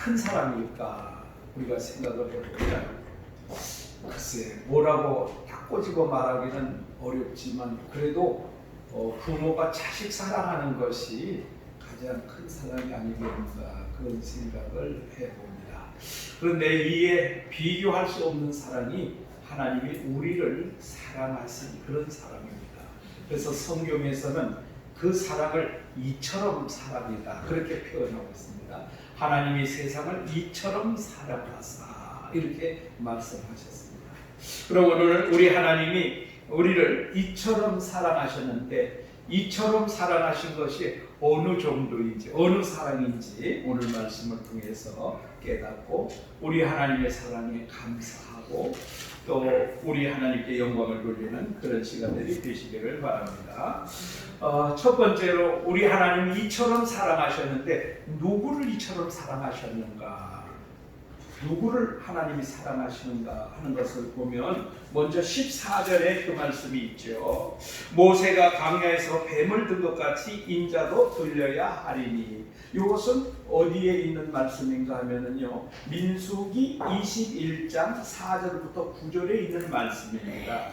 큰 사랑일까 우리가 생각을 해보면 글쎄 뭐라고 딱 꼬집어 말하기는 어렵지만 그래도 부모가 자식 사랑하는 것이 가장 큰 사랑이 아니겠는가 그런 생각을 해봅니다. 그런데 이에 비교할 수 없는 사랑이 하나님이 우리를 사랑하신 그런 사랑입니다. 그래서 성경에서는 그 사랑을 이처럼 사랑이다 그렇게 표현하고 있습니다. 하나님이 세상을 이처럼 사랑하사 이렇게 말씀하셨습니다. 그럼 오늘 우리 하나님이 우리를 이처럼 사랑하셨는데 이처럼 사랑하신 것이 어느 정도인지 어느 사랑인지 오늘 말씀을 통해서 깨닫고 우리 하나님의 사랑에 감사하고 또 우리 하나님께 영광을 돌리는 그런 시간들이 되시기를 바랍니다. 첫 번째로 우리 하나님이 이처럼 사랑하셨는데 누구를 이처럼 사랑하셨는가? 누구를 하나님이 사랑하시는가 하는 것을 보면 먼저 14절에 그 말씀이 있죠. 모세가 광야에서 뱀을 든 것 같이 인자도 들려야 하리니. 이것은 어디에 있는 말씀인가 하면은요 민수기 21장 4절부터 9절에 있는 말씀입니다.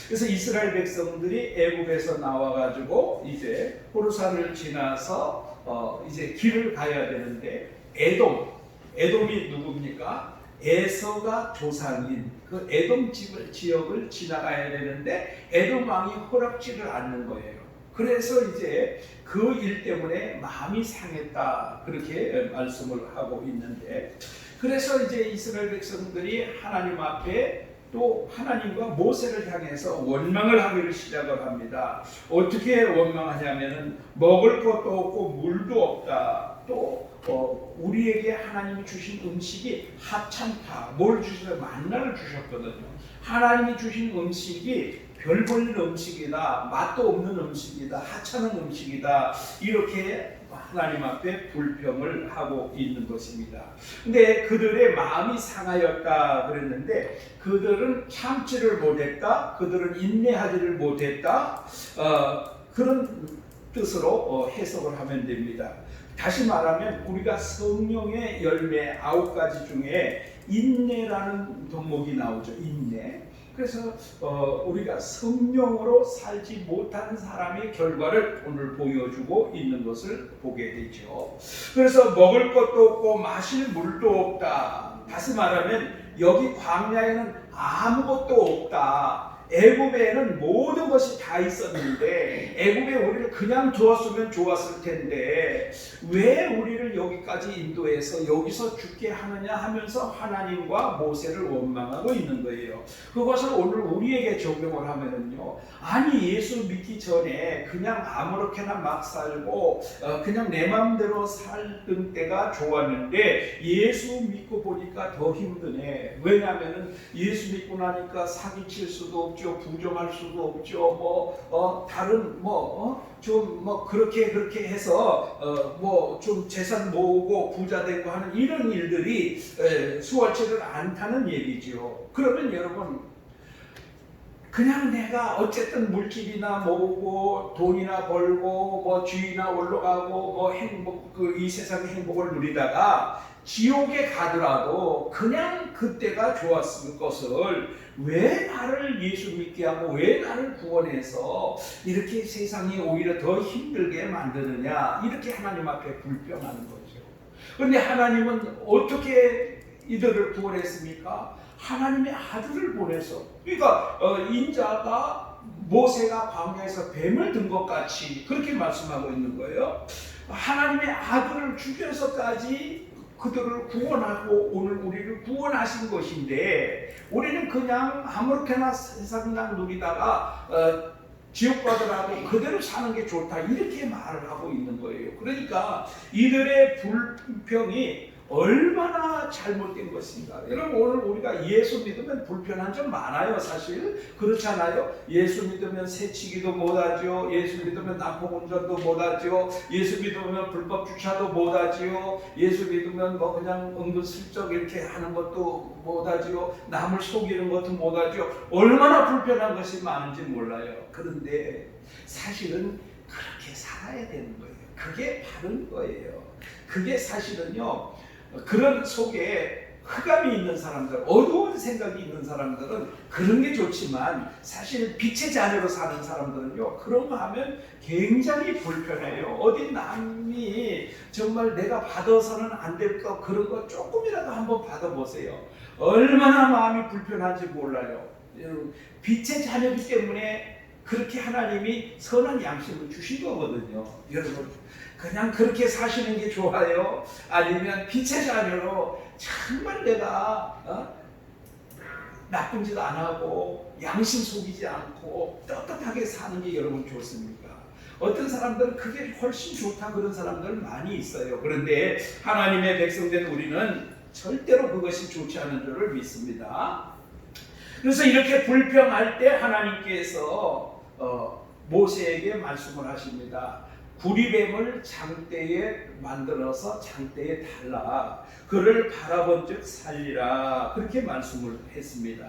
그래서 이스라엘 백성들이 애굽에서 나와가지고 이제 호르산을 지나서 이제 길을 가야 되는데 에돔이 누굽니까? 에서가 조상인 그 에돔 지역을 지나가야 되는데 에돔 왕이 허락지를 않는 거예요. 그래서 이제 그 일 때문에 마음이 상했다 그렇게 말씀을 하고 있는데 그래서 이제 이스라엘 백성들이 하나님 앞에 또 하나님과 모세를 향해서 원망을 하기를 시작을 합니다. 어떻게 원망하냐면은 먹을 것도 없고 물도 없다. 또 우리에게 하나님이 주신 음식이 하찮다. 뭘 주셔서 만나를 주셨거든요. 하나님이 주신 음식이 별 볼일 음식이다. 맛도 없는 음식이다. 하찮은 음식이다. 이렇게 하나님 앞에 불평을 하고 있는 것입니다. 근데 그들의 마음이 상하였다 그랬는데 그들은 참지를 못했다. 그들은 인내하지를 못했다. 그런 뜻으로 해석을 하면 됩니다. 다시 말하면 우리가 성령의 열매 9가지 중에 인내라는 덕목이 나오죠. 인내. 그래서 우리가 성령으로 살지 못한 사람의 결과를 오늘 보여주고 있는 것을 보게 되죠. 그래서 먹을 것도 없고 마실 물도 없다. 다시 말하면 여기 광야에는 아무것도 없다. 애굽에는 모든 것이 다 있었는데 애굽에 우리를 그냥 두었으면 좋았을 텐데 왜 우리를 여기까지 인도해서 여기서 죽게 하느냐 하면서 하나님과 모세를 원망하고 있는 거예요. 그것을 오늘 우리에게 적용을 하면은요, 아니 예수 믿기 전에 그냥 아무렇게나 막 살고 그냥 내 마음대로 살던 때가 좋았는데 예수 믿고 보니까 더 힘드네. 왜냐하면은 예수 믿고 나니까 사기칠 수도 없고 부정할 수도 없죠. 다른 좀 그렇게 해서 좀 재산 모으고 부자 되고 하는 이런 일들이 수월치를 않다는 얘기죠. 그러면 여러분 그냥 내가 어쨌든 물질이나 모으고 돈이나 벌고 주위나 올라가고 행복 이 세상의 행복을 누리다가 지옥에 가더라도 그냥 그때가 좋았을 것을 왜 나를 예수 믿게 하고 왜 나를 구원해서 이렇게 세상이 오히려 더 힘들게 만드느냐 이렇게 하나님 앞에 불평하는 거죠. 그런데 하나님은 어떻게 이들을 구원했습니까? 하나님의 아들을 보내서 그러니까 인자가 모세가 광야에서 뱀을 든 것 같이 그렇게 말씀하고 있는 거예요. 하나님의 아들을 죽여서까지 그들을 구원하고 오늘 우리를 구원하신 것인데 우리는 그냥 아무렇게나 세상을 누리다가 지옥 가더라도 그대로 사는 게 좋다 이렇게 말을 하고 있는 거예요. 그러니까 이들의 불평이 얼마나 잘못된 것인가. 여러분 오늘 우리가 예수 믿으면 불편한 점 많아요. 사실 그렇잖아요. 예수 믿으면 새치기도 못하죠. 예수 믿으면 납포운전도 못하죠. 예수 믿으면 불법 주차도 못하죠. 예수 믿으면 그냥 은근슬쩍 이렇게 하는 것도 못하죠. 남을 속이는 것도 못하죠. 얼마나 불편한 것이 많은지 몰라요. 그런데 사실은 그렇게 살아야 되는 거예요. 그게 바른 거예요. 그게 사실은요 그런 속에 흑암이 있는 사람들, 어두운 생각이 있는 사람들은 그런 게 좋지만 사실 빛의 자녀로 사는 사람들은요, 그런 거 하면 굉장히 불편해요. 어디 남이 정말 내가 받아서는 안 될 거 그런 거 조금이라도 한번 받아보세요. 얼마나 마음이 불편한지 몰라요. 여러분, 빛의 자녀이기 때문에 그렇게 하나님이 선한 양심을 주신 거거든요. 여러분, 그냥 그렇게 사시는 게 좋아요? 아니면 빛의 자녀로 정말 내가 나쁜 짓 안 하고 양심 속이지 않고 떳떳하게 사는 게 여러분 좋습니까? 어떤 사람들은 그게 훨씬 좋다 그런 사람들 많이 있어요. 그런데 하나님의 백성된 우리는 절대로 그것이 좋지 않은 줄을 믿습니다. 그래서 이렇게 불평할 때 하나님께서 모세에게 말씀을 하십니다. 구리뱀을 장대에 만들어서 장대에 달라 그를 바라본즉 살리라, 그렇게 말씀을 했습니다.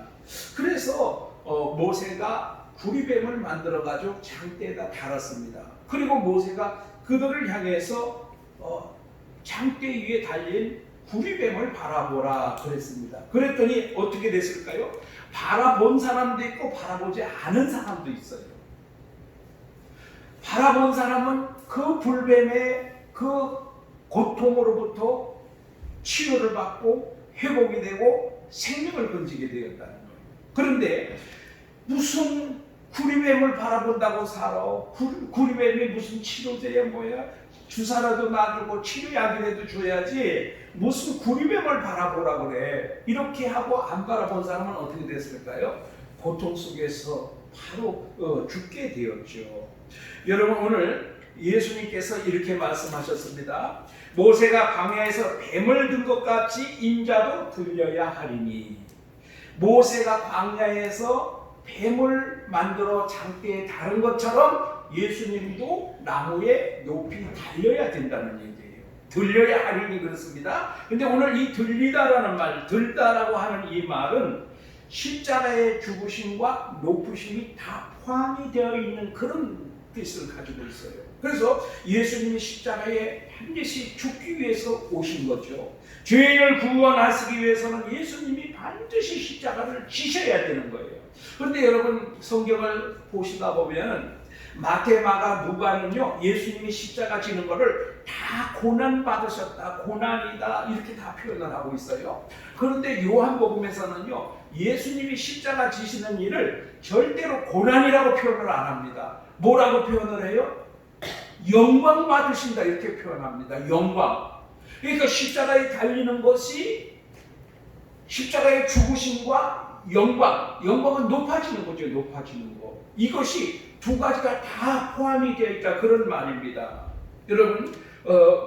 그래서 모세가 구리뱀을 만들어 가지고 장대에다 달았습니다. 그리고 모세가 그들을 향해서 장대 위에 달린 구리뱀을 바라보라 그랬습니다. 그랬더니 어떻게 됐을까요? 바라본 사람도 있고 바라보지 않은 사람도 있어요. 바라본 사람은 그 불뱀의 그 고통으로부터 치료를 받고 회복이 되고 생명을 건지게 되었다는 거예요. 그런데 무슨 구리뱀을 바라본다고 살아? 구리뱀이 무슨 치료제야 뭐야? 주사라도 놔주고 치료약이라도 줘야지 무슨 구리뱀을 바라보라 그래. 이렇게 하고 안 바라본 사람은 어떻게 됐을까요? 고통 속에서 바로 죽게 되었죠. 여러분, 오늘 예수님께서 이렇게 말씀하셨습니다. 모세가 광야에서 뱀을 든 것 같이 인자도 들려야 하리니. 모세가 광야에서 뱀을 만들어 장대에 다른 것처럼 예수님도 나무에 높이 달려야 된다는 얘기예요. 들려야 하리니 그렇습니다. 근데 오늘 이 들리다라는 말, 들다라고 하는 이 말은 십자가의 죽으심과 높으심이 다 포함이 되어 있는 그런 뜻을 가지고 있어요. 그래서 예수님이 십자가에 반드시 죽기 위해서 오신 거죠. 죄인을 구원하시기 위해서는 예수님이 반드시 십자가를 지셔야 되는 거예요. 그런데 여러분, 성경을 보시다 보면 마태, 마가, 누가는요, 예수님이 십자가 지는 것을 다 고난 받으셨다, 고난이다 이렇게 다 표현을 하고 있어요. 그런데 요한복음에서는요, 예수님이 십자가 지시는 일을 절대로 고난이라고 표현을 안 합니다. 뭐라고 표현을 해요? 영광 받으신다 이렇게 표현합니다. 영광. 그러니까 십자가에 달리는 것이 십자가의 죽으심과 영광은 높아지는 거죠. 높아지는 거. 이것이 두 가지가 다 포함이 되어 있다 그런 말입니다. 여러분,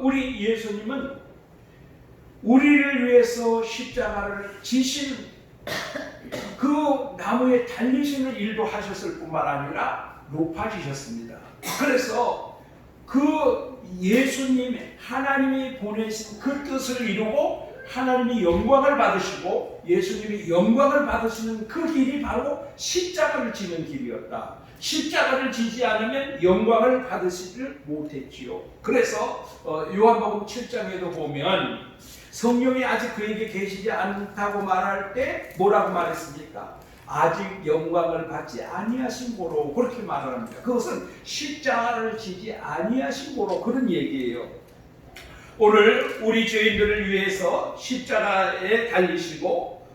우리 예수님은 우리를 위해서 십자가를 지신 그 나무에 달리시는 일도 하셨을 뿐만 아니라 높아지셨습니다. 그래서 그 예수님, 하나님이 보내신 그 뜻을 이루고 하나님이 영광을 받으시고 예수님이 영광을 받으시는 그 길이 바로 십자가를 지는 길이었다. 십자가를 지지 않으면 영광을 받으시질 못했지요. 그래서 요한복음 7장에도 보면 성령이 아직 그에게 계시지 않다고 말할 때 뭐라고 말했습니까? 아직 영광을 받지 아니하신 고로, 그렇게 말을 합니다. 그것은 십자가를 지지 아니하신 고로 그런 얘기예요. 오늘 우리 죄인들을 위해서 십자가에 달리시고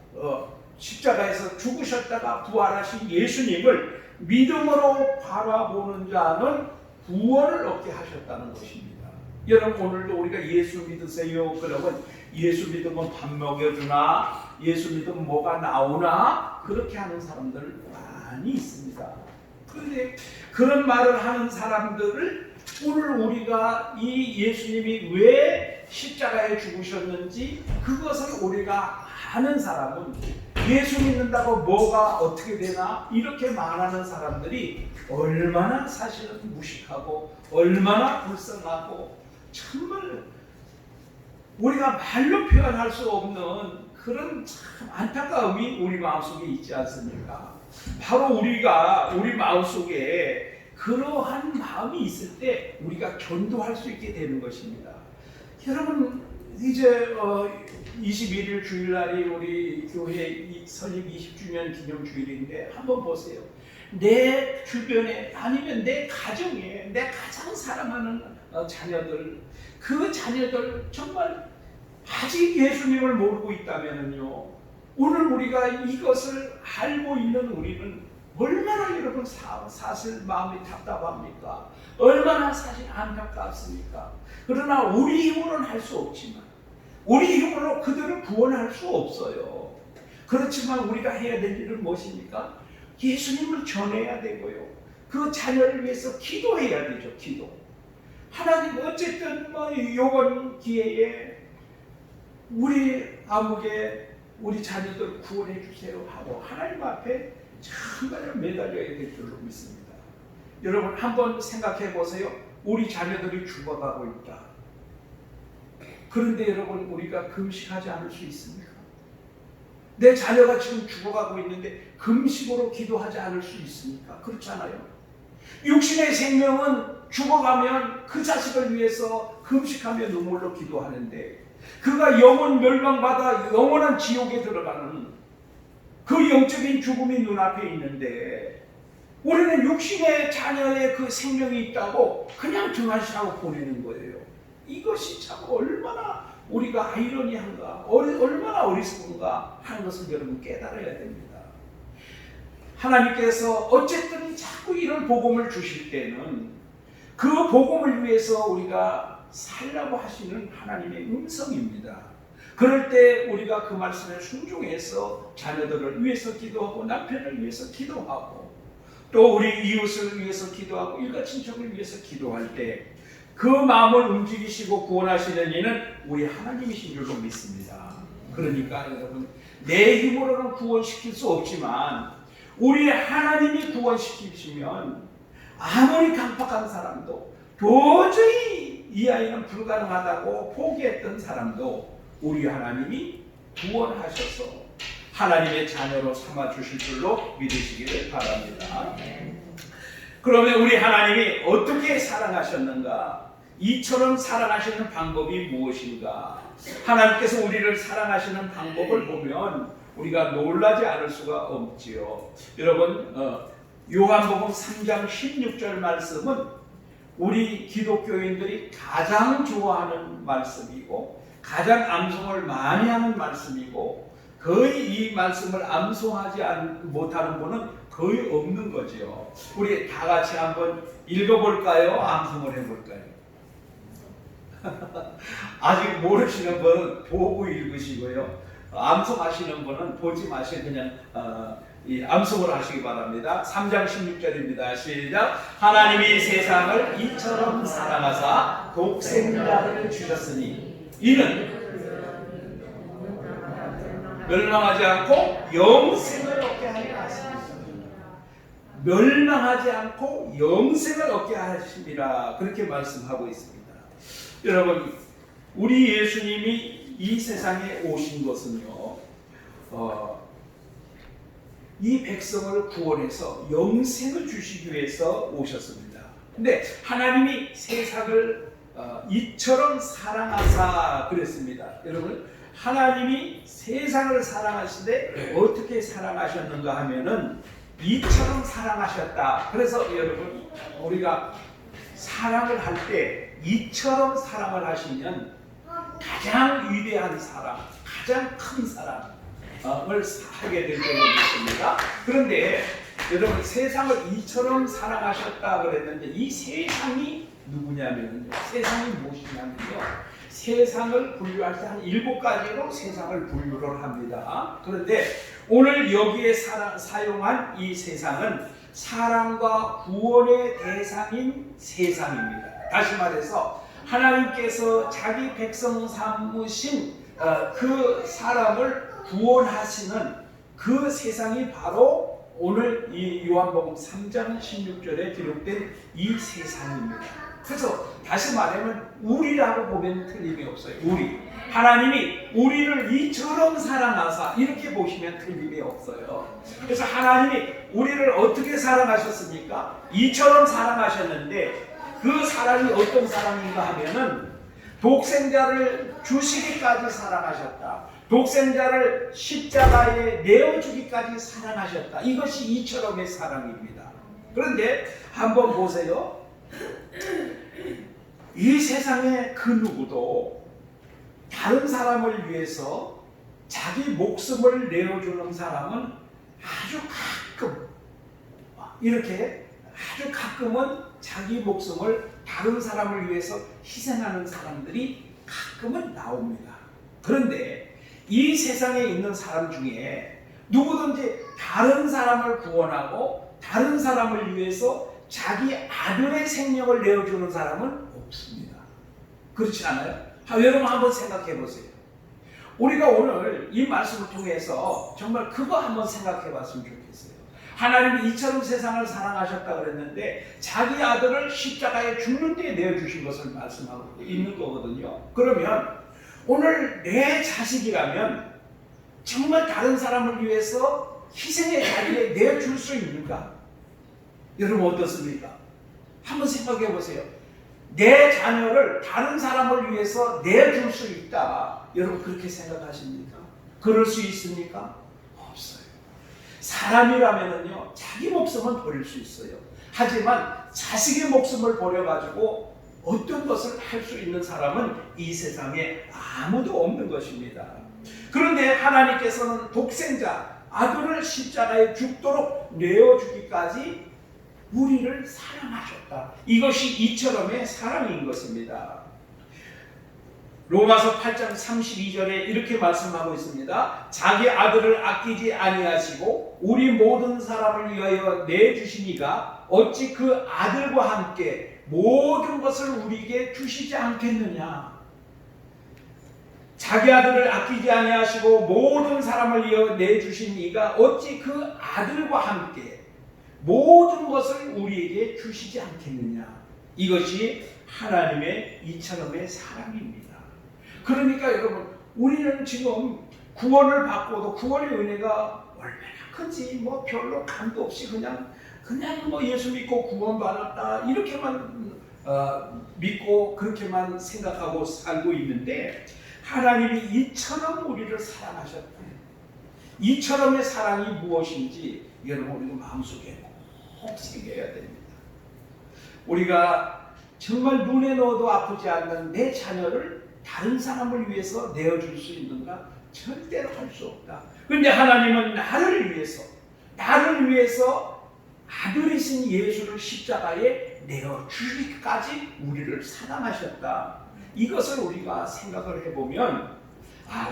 십자가에서 죽으셨다가 부활하신 예수님을 믿음으로 바라보는 자는 구원을 얻게 하셨다는 것입니다. 여러분, 오늘도 우리가 예수 믿으세요 그러면 예수 믿으면 밥 먹여주나, 예수 믿으면 뭐가 나오나 그렇게 하는 사람들 많이 있습니다. 그런데 그런 말을 하는 사람들을 오늘 우리가 이 예수님이 왜 십자가에 죽으셨는지 그것을 우리가 아는 사람은 예수 믿는다고 뭐가 어떻게 되나 이렇게 말하는 사람들이 얼마나 사실은 무식하고 얼마나 불쌍하고 정말 우리가 말로 표현할 수 없는 그런 참 안타까움이 우리 마음속에 있지 않습니까? 바로 우리 마음속에 그러한 마음이 있을 때 우리가 견도할 수 있게 되는 것입니다. 여러분, 이제 21일 주일날이 우리 교회 설립 20주년 기념 주일인데 한번 보세요. 내 주변에 아니면 내 가정에 내 가장 사랑하는 자녀들, 그 자녀들 정말 아직 예수님을 모르고 있다면요, 오늘 우리가 이것을 알고 있는 우리는 얼마나 여러분 사실 마음이 답답합니까? 얼마나 사실 안타깝습니까? 그러나 우리 힘으로는 할 수 없지만, 우리 힘으로 그들을 구원할 수 없어요. 그렇지만 우리가 해야 될 일은 무엇입니까? 예수님을 전해야 되고요, 그 자녀를 위해서 기도해야 되죠. 기도. 하나님 어쨌든 이번 기회에 우리 아무개 우리 자녀들 구원해 주세요 하고 하나님 앞에 정말 매달려야 될 줄로 믿습니다. 여러분 한번 생각해 보세요. 우리 자녀들이 죽어가고 있다. 그런데 여러분 우리가 금식하지 않을 수 있습니까? 내 자녀가 지금 죽어가고 있는데 금식으로 기도하지 않을 수 있습니까? 그렇잖아요. 육신의 생명은 죽어가면 그 자식을 위해서 금식하며 눈물로 기도하는데, 그가 영원 멸망받아 영원한 지옥에 들어가는 그 영적인 죽음이 눈앞에 있는데, 우리는 육신의 자녀의 그 생명이 있다고 그냥 등한시하고 보내는 거예요. 이것이 참 얼마나 우리가 아이러니한가, 얼마나 어리석은가 하는 것을 여러분 깨달아야 됩니다. 하나님께서 어쨌든 자꾸 이런 복음을 주실 때는 그 복음을 위해서 우리가 살라고 하시는 하나님의 음성입니다. 그럴 때 우리가 그 말씀에 순종해서 자녀들을 위해서 기도하고 남편을 위해서 기도하고 또 우리 이웃을 위해서 기도하고 일가친척을 위해서 기도할 때 그 마음을 움직이시고 구원하시는 이는 우리 하나님이신 줄로 믿습니다. 그러니까 여러분 내 힘으로는 구원시킬 수 없지만 우리 하나님이 구원시키시면 아무리 강팍한 사람도, 도저히 이 아이는 불가능하다고 포기했던 사람도 우리 하나님이 구원하셔서 하나님의 자녀로 삼아주실 줄로 믿으시기를 바랍니다. 그러면 우리 하나님이 어떻게 사랑하셨는가? 이처럼 사랑하시는 방법이 무엇인가? 하나님께서 우리를 사랑하시는 방법을 보면 우리가 놀라지 않을 수가 없지요. 여러분 요한복음 3장 16절 말씀은 우리 기독교인들이 가장 좋아하는 말씀이고 가장 암송을 많이 하는 말씀이고, 거의 이 말씀을 암송하지 못하는 분은 거의 없는 거죠. 우리 다 같이 한번 읽어볼까요? 암송을 해볼까요? 아직 모르시는 분은 보고 읽으시고요, 암송하시는 분은 보지 마시고 그냥 이 암송을 하시기 바랍니다. 3장 16절입니다. 시작. 하나님이 세상을 이처럼 사랑하사 독생자를 주셨으니 이는 멸망하지 않고 영생을 얻게 하려 하십니다. 멸망하지 않고 영생을 얻게 하십니다. 그렇게 말씀하고 있습니다. 여러분 우리 예수님이 이 세상에 오신 것은요, 이 백성을 구원해서 영생을 주시기 위해서 오셨습니다. 근데 하나님이 세상을 이처럼 사랑하사 그랬습니다. 여러분 하나님이 세상을 사랑하시되 어떻게 사랑하셨는가 하면은 이처럼 사랑하셨다. 그래서 여러분 우리가 사랑을 할 때 이처럼 사랑을 하시면 가장 위대한 사랑, 가장 큰 사랑을 하게 될 줄로 믿습니다. 그런데 여러분 세상을 이처럼 사랑하셨다 그랬는데 이 세상이 누구냐면요, 세상이 무엇이냐면요, 세상을 분류할 때 한 7가지로 세상을 분류를 합니다. 그런데 오늘 여기에 사용한 이 세상은 사랑과 구원의 대상인 세상입니다. 다시 말해서 하나님께서 자기 백성 삼으신 그 사람을 구원하시는 그 세상이 바로 오늘 이 요한복음 3장 16절에 기록된 이 세상입니다. 그래서 다시 말하면 우리라고 보면 틀림이 없어요. 우리. 하나님이 우리를 이처럼 사랑하사 이렇게 보시면 틀림이 없어요. 그래서 하나님이 우리를 어떻게 사랑하셨습니까? 이처럼 사랑하셨는데 그 사랑이 어떤 사랑인가 하면은 독생자를 주시기까지 사랑하셨다. 독생자를 십자가에 내어주기까지 사랑하셨다. 이것이 이처럼의 사랑입니다. 그런데 한번 보세요. 이 세상에 그 누구도 다른 사람을 위해서 자기 목숨을 내어주는 사람은 아주 가끔, 이렇게 아주 가끔은 자기 목숨을 다른 사람을 위해서 희생하는 사람들이 가끔은 나옵니다. 그런데 이 세상에 있는 사람 중에 누구든지 다른 사람을 구원하고 다른 사람을 위해서 자기 아들의 생명을 내어주는 사람은 없습니다. 그렇지 않아요? 여러분 한번 생각해 보세요. 우리가 오늘 이 말씀을 통해서 정말 그거 한번 생각해 봤으면 좋겠어요. 하나님이 이처럼 세상을 사랑하셨다 그랬는데 자기 아들을 십자가에 죽는 데 내어주신 것을 말씀하고 있는 거거든요. 그러면 오늘 내 자식이라면 정말 다른 사람을 위해서 희생의 자리에 내어줄 수 있는가? 여러분 어떻습니까? 한번 생각해 보세요. 내 자녀를 다른 사람을 위해서 내줄 수 있다. 여러분 그렇게 생각하십니까? 그럴 수 있습니까? 없어요. 사람이라면요 자기 목숨은 버릴 수 있어요. 하지만 자식의 목숨을 버려가지고 어떤 것을 할 수 있는 사람은 이 세상에 아무도 없는 것입니다. 그런데 하나님께서는 독생자 아들을 십자가에 죽도록 내어주기까지 우리를 사랑하셨다. 이것이 이처럼의 사랑인 것입니다. 로마서 8장 32절에 이렇게 말씀하고 있습니다. 자기 아들을 아끼지 아니하시고 우리 모든 사람을 위하여 내주시니가 어찌 그 아들과 함께 모든 것을 우리에게 주시지 않겠느냐. 자기 아들을 아끼지 아니하시고 모든 사람을 위하여 내주신 이가 어찌 그 아들과 함께 모든 것을 우리에게 주시지 않겠느냐. 이것이 하나님의 이처럼의 사랑입니다. 그러니까 여러분 우리는 지금 구원을 받고도 구원의 은혜가 얼마나 큰지 뭐 별로 감도 없이 그냥 뭐 예수 믿고 구원받았다 이렇게만 믿고 그렇게만 생각하고 살고 있는데 하나님이 이처럼 우리를 사랑하셨다. 이처럼의 사랑이 무엇인지 여러분 우리가 마음속에 꼭 새겨야 됩니다. 우리가 정말 눈에 넣어도 아프지 않는 내 자녀를 다른 사람을 위해서 내어줄 수 있는가? 절대로 할 수 없다. 그런데 하나님은 나를 위해서 아들이신 예수를 십자가에 내어주기까지 우리를 사랑하셨다. 이것을 우리가 생각을 해보면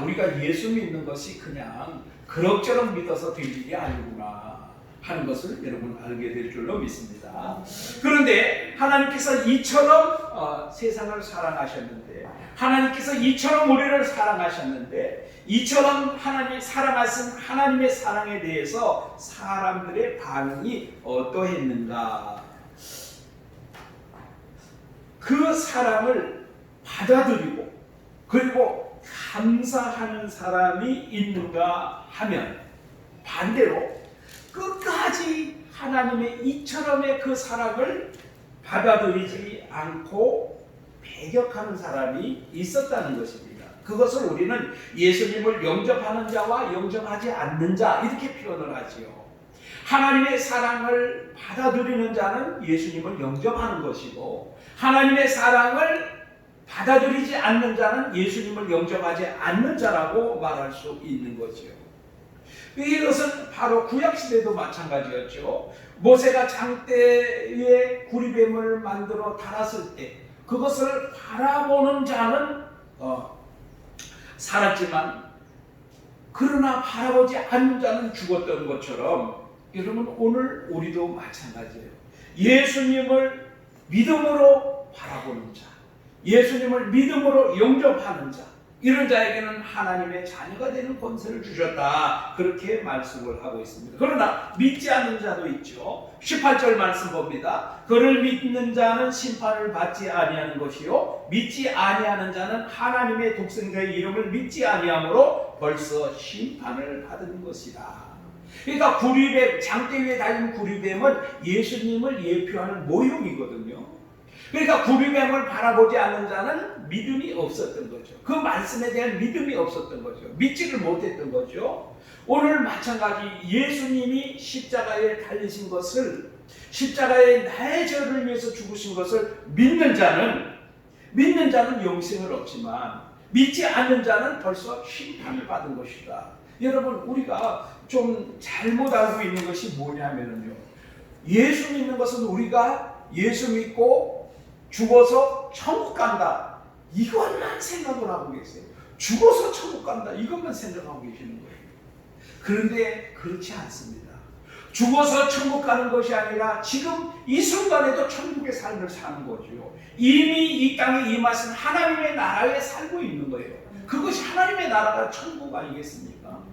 우리가 예수 믿는 것이 그냥 그럭저럭 믿어서 될 일이 아니구나 하는 것을 여러분 알게 될 줄로 믿습니다. 그런데 하나님께서 이처럼 세상을 사랑하셨는데 하나님께서 이처럼 우리를 사랑하셨는데 이처럼 하나님이 사랑하신 하나님의 사랑에 대해서 사람들의 반응이 어떠했는가? 그 사랑을 받아들이고 그리고 감사하는 사람이 있는가 하면 반대로 끝까지 하나님의 이처럼의 그 사랑을 받아들이지 않고 배격하는 사람이 있었다는 것입니다. 그것을 우리는 예수님을 영접하는 자와 영접하지 않는 자 이렇게 표현을 하지요. 하나님의 사랑을 받아들이는 자는 예수님을 영접하는 것이고 하나님의 사랑을 받아들이지 않는 자는 예수님을 영접하지 않는 자라고 말할 수 있는 거지요. 이것은 바로 구약시대도 마찬가지였죠. 모세가 장대에 구리뱀을 만들어 달았을 때 그것을 바라보는 자는 살았지만 그러나 바라보지 않는 자는 죽었던 것처럼 여러분 오늘 우리도 마찬가지예요. 예수님을 믿음으로 바라보는 자, 예수님을 믿음으로 영접하는 자, 이런 자에게는 하나님의 자녀가 되는 권세를 주셨다. 그렇게 말씀을 하고 있습니다. 그러나 믿지 않는 자도 있죠. 18절 말씀 봅니다. 그를 믿는 자는 심판을 받지 아니하는 것이요 믿지 아니하는 자는 하나님의 독생자의 이름을 믿지 아니함으로 벌써 심판을 받은 것이다. 그러니까 구리뱀, 장대 위에 달린 구리뱀은 예수님을 예표하는 모형이거든요. 그러니까 구비뱀을 바라보지 않는 자는 믿음이 없었던 거죠. 그 말씀에 대한 믿음이 없었던 거죠. 믿지를 못했던 거죠. 오늘 마찬가지 예수님이 십자가에 달리신 것을, 십자가에 나의 죄를 위해서 죽으신 것을 믿는 자는 영생을 얻지만 믿지 않는 자는 벌써 심판을 받은 것이다. 여러분, 우리가 좀 잘못 알고 있는 것이 뭐냐면요, 예수 믿는 것은 우리가 예수 믿고 죽어서 천국 간다, 이것만 생각을 하고 계세요. 죽어서 천국 간다, 이것만 생각하고 계시는 거예요. 그런데 그렇지 않습니다. 죽어서 천국 가는 것이 아니라 지금 이 순간에도 천국의 삶을 사는 거죠. 이미 이 땅에 임하신 하나님의 나라에 살고 있는 거예요. 그것이 하나님의 나라가 천국 아니겠습니까?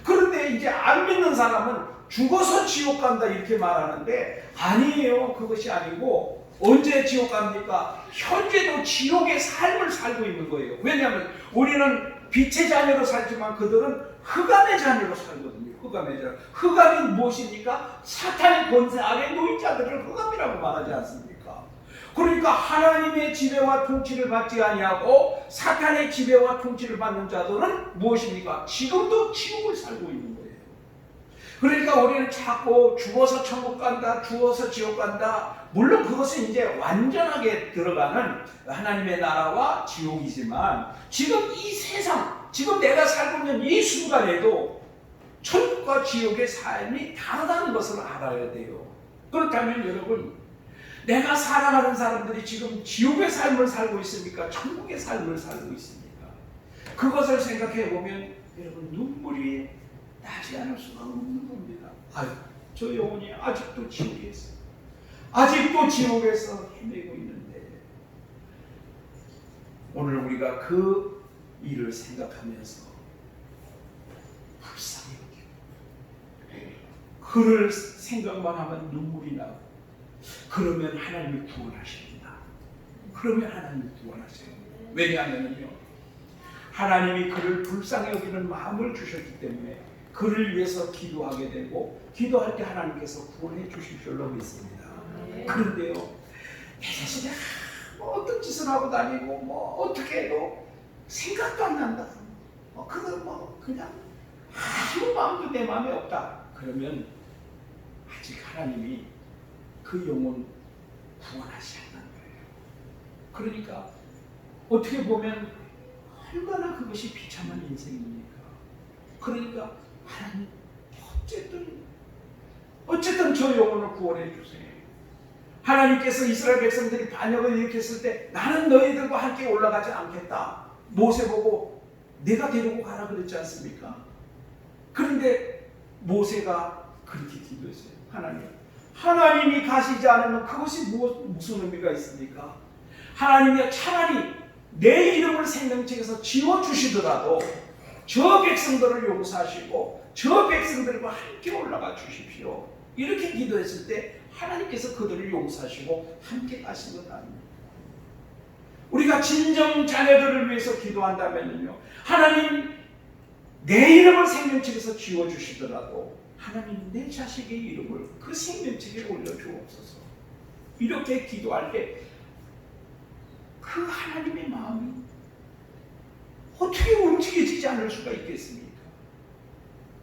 그런데 이제 안 믿는 사람은 죽어서 지옥 간다 이렇게 말하는데, 아니에요. 그것이 아니고 언제 지옥 갑니까? 현재도 지옥의 삶을 살고 있는 거예요. 왜냐하면 우리는 빛의 자녀로 살지만 그들은 흑암의 자녀로 살거든요. 흑암의 자녀. 흑암이 무엇입니까? 사탄의 권세 아래 놓인 자들을 흑암이라고 말하지 않습니까? 그러니까 하나님의 지배와 통치를 받지 아니하고 사탄의 지배와 통치를 받는 자들은 무엇입니까? 지금도 지옥을 살고 있는 거예요. 그러니까 우리는 자꾸 죽어서 천국 간다, 죽어서 지옥 간다. 물론 그것은 이제 완전하게 들어가는 하나님의 나라와 지옥이지만, 지금 이 세상, 지금 내가 살고 있는 이 순간에도 천국과 지옥의 삶이 다르다는 것을 알아야 돼요. 그렇다면 여러분, 내가 사랑하는 사람들이 지금 지옥의 삶을 살고 있습니까? 천국의 삶을 살고 있습니까? 그것을 생각해 보면 여러분, 눈물이 나지 않을 수가 없는 겁니다. 아유, 저 영혼이 아직도 지옥에서 헤매고 있는데, 오늘 우리가 그 일을 생각하면서 불쌍히 여기고 그를 생각만 하면 눈물이 나고, 그러면 하나님이 구원하십니다. 왜냐하면요, 하나님이 그를 불쌍히 여기는 마음을 주셨기 때문에 그를 위해서 기도하게 되고, 기도할 때 하나님께서 구원해 주실 줄로 믿습니다. 그런데요, 내 자신이 뭐 어떤 짓을 하고 다니고 뭐 어떻게 해도 생각도 안 난다. 그거 뭐 그냥 아무 마음도 내 마음에 없다. 그러면 아직 하나님이 그 영혼 구원하지 않는 거예요. 그러니까 어떻게 보면 얼마나 그것이 비참한 인생입니까? 그러니까 하나님, 어쨌든 저 영혼을 구원해 주세요. 하나님께서 이스라엘 백성들이 반역을 일으켰을 때 나는 너희들과 함께 올라가지 않겠다. 모세 보고 내가 데리고 가라 그랬지 않습니까? 그런데 모세가 그렇게 기도했어요. 하나님이 가시지 않으면 그것이 무슨 의미가 있습니까? 하나님이 차라리 내 이름을 생명책에서 지워주시더라도 저 백성들을 용서하시고 저 백성들과 함께 올라가 주십시오. 이렇게 기도했을 때 하나님께서 그들을 용서하시고 함께 가신 것 아닙니까? 우리가 진정 자녀들을 위해서 기도한다면요, 하나님 내 이름을 생명책에서 지워주시더라도 하나님 내 자식의 이름을 그 생명책에 올려주옵소서. 이렇게 기도할 때 그 하나님의 마음이 어떻게 움직여지지 않을 수가 있겠습니까?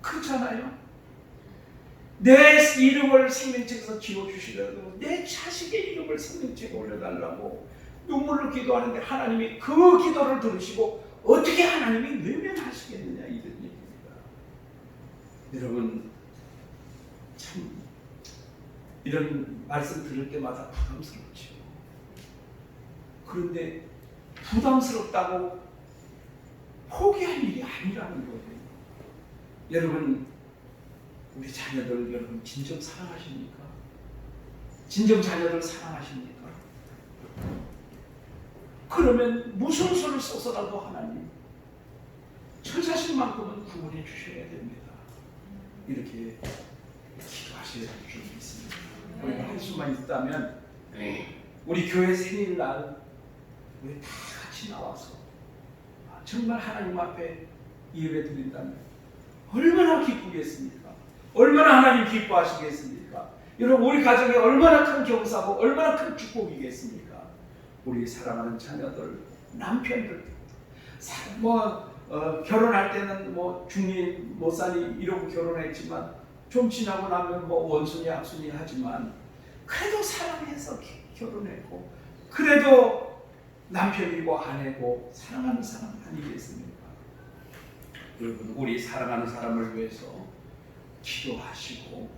그렇잖아요. 내 이름을 생명책에서 지워주시더라도 내 자식의 이름을 생명책에 올려달라고 눈물로 기도하는데 하나님이 그 기도를 들으시고 어떻게 하나님이 외면하시겠느냐, 이런 얘기입니다. 여러분, 참 이런 말씀 들을 때마다 부담스럽죠. 그런데 부담스럽다고 포기할 일이 아니라는 거예요. 여러분, 우리 자녀들 여러분 진정 사랑하십니까? 진정 자녀들 사랑하십니까? 그러면 무슨 수를 써서라도 하나님 저 자신만큼은 구원해 주셔야 됩니다. 이렇게 기도하셔야 될 줄 믿습니다. 우리가 할 수만 있다면 우리 교회 생일날 우리 다 같이 나와서 정말 하나님 앞에 예배 드린다면 얼마나 기쁘겠습니까? 얼마나 하나님 기뻐하시겠습니까? 여러분, 우리 가정에 얼마나 큰 경사고 얼마나 큰 축복이겠습니까? 우리 사랑하는 자녀들, 남편들, 결혼할 때는 중이 못 사니 이러고 결혼했지만 좀 지나고 나면 원순이 악순이 하지만 그래도 사랑해서 결혼했고 그래도 남편이고 아내고 사랑하는 사람 아니겠습니까? 여러분, 우리 사랑하는 사람을 위해서 기도하시고,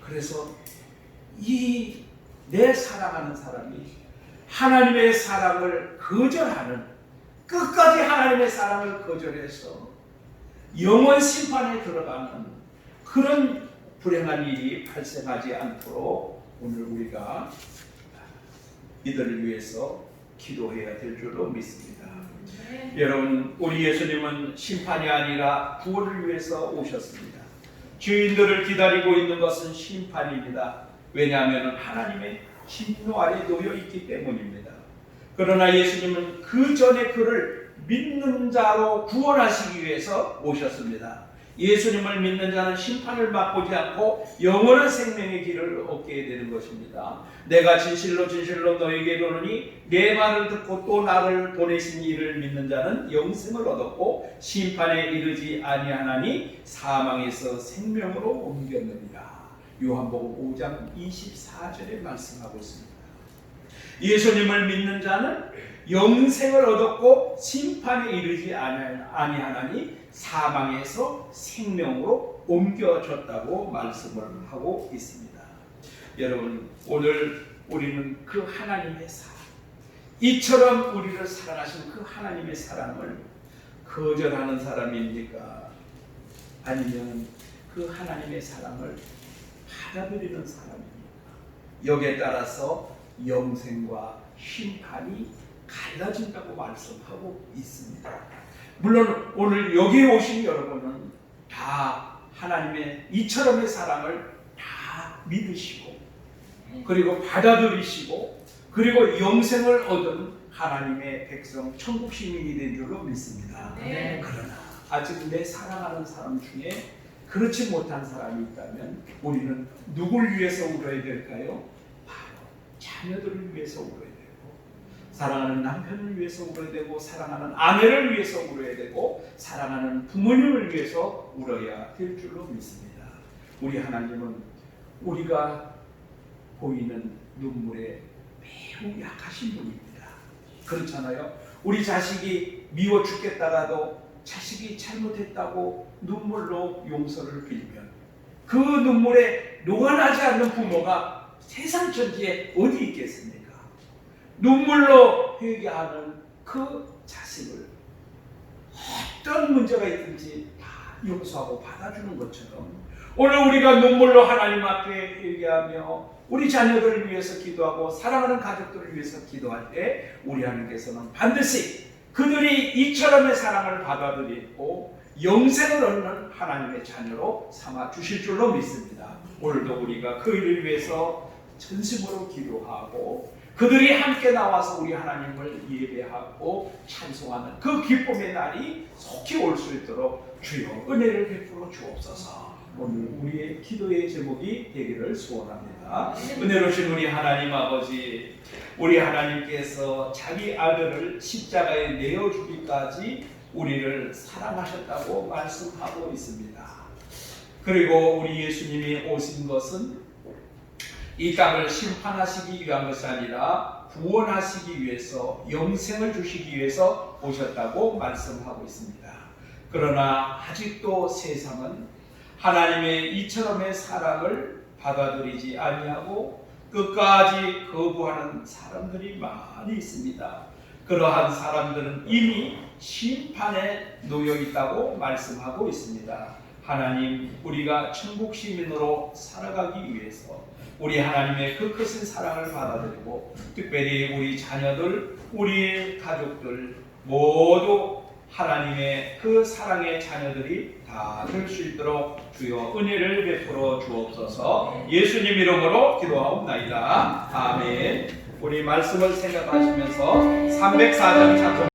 그래서 이 내 사랑하는 사람이 하나님의 사랑을 거절하는, 끝까지 하나님의 사랑을 거절해서 영원 심판에 들어가는 그런 불행한 일이 발생하지 않도록 오늘 우리가 이들을 위해서 기도해야 될 줄로 믿습니다. 여러분, 우리 예수님은 심판이 아니라 구원을 위해서 오셨습니다. 죄인들을 기다리고 있는 것은 심판입니다. 왜냐하면 하나님의 진노 아래 놓여 있기 때문입니다. 그러나 예수님은 그 전에 그를 믿는 자로 구원하시기 위해서 오셨습니다. 예수님을 믿는 자는 심판을 맛보지 않고 영원한 생명의 길을 얻게 되는 것입니다. 내가 진실로 진실로 너에게 이르노니 내 말을 듣고 또 나를 보내신 이를 믿는 자는 영생을 얻었고 심판에 이르지 아니하나니 사망에서 생명으로 옮겼느니라. 요한복음 5장 24절에 말씀하고 있습니다. 예수님을 믿는 자는 영생을 얻었고 심판에 이르지 아니하나니 사망에서 생명으로 옮겨졌다고 말씀을 하고 있습니다. 여러분, 오늘 우리는 그 하나님의 사랑, 이처럼 우리를 사랑하신 그 하나님의 사랑을 거절하는 사람입니까? 아니면 그 하나님의 사랑을 받아들이는 사람입니까? 여기에 따라서 영생과 심판이 갈라진다고 말씀하고 있습니다. 물론 오늘 여기에 오신 여러분은 다 하나님의 이처럼의 사랑을 다 믿으시고 그리고 받아들이시고 그리고 영생을 얻은 하나님의 백성 천국 시민이 된 줄로 믿습니다. 그러나 아직 내 사랑하는 사람 중에 그렇지 못한 사람이 있다면 우리는 누굴 위해서 울어야 될까요? 바로 자녀들을 위해서 울어야 되고, 사랑하는 남편을 위해서 울어야 되고, 사랑하는 아내를 위해서 울어야 되고, 사랑하는 부모님을 위해서 울어야 될 줄로 믿습니다. 우리 하나님은 우리가 보이는 눈물에 매우 약하신 분입니다. 그렇잖아요. 우리 자식이 미워 죽겠다가도 자식이 잘못했다고 눈물로 용서를 빌면 그 눈물에 녹아나지 않는 부모가 세상 천지에 어디 있겠습니까? 눈물로 회개하는 그 자식을 어떤 문제가 있든지 다 용서하고 받아주는 것처럼 오늘 우리가 눈물로 하나님 앞에 회개하며 우리 자녀들을 위해서 기도하고 사랑하는 가족들을 위해서 기도할 때 우리 하나님께서는 반드시 그들이 이처럼의 사랑을 받아들이고 영생을 얻는 하나님의 자녀로 삼아 주실 줄로 믿습니다. 오늘도 우리가 그 일을 위해서 전심으로 기도하고 그들이 함께 나와서 우리 하나님을 예배하고 찬송하는 그 기쁨의 날이 속히 올 수 있도록 주여 은혜를 베풀어 주옵소서. 오늘 우리의 기도의 제목이 되기를 소원합니다. 은혜로우신 우리 하나님 아버지, 우리 하나님께서 자기 아들을 십자가에 내어주기까지 우리를 사랑하셨다고 말씀하고 있습니다. 그리고 우리 예수님이 오신 것은 이 땅을 심판하시기 위한 것이 아니라 구원하시기 위해서, 영생을 주시기 위해서 오셨다고 말씀하고 있습니다. 그러나 아직도 세상은 하나님의 이처럼의 사랑을 받아들이지 아니하고 끝까지 거부하는 사람들이 많이 있습니다. 그러한 사람들은 이미 심판에 놓여 있다고 말씀하고 있습니다. 하나님, 우리가 천국 시민으로 살아가기 위해서 우리 하나님의 그 크신 사랑을 받아들이고 특별히 우리 자녀들, 우리의 가족들 모두 하나님의 그 사랑의 자녀들이 다 될 수 있도록 주여 은혜를 베풀어 주옵소서. 예수님 이름으로 기도하옵나이다. 아멘. 우리 말씀을 생각하시면서 304장 찬송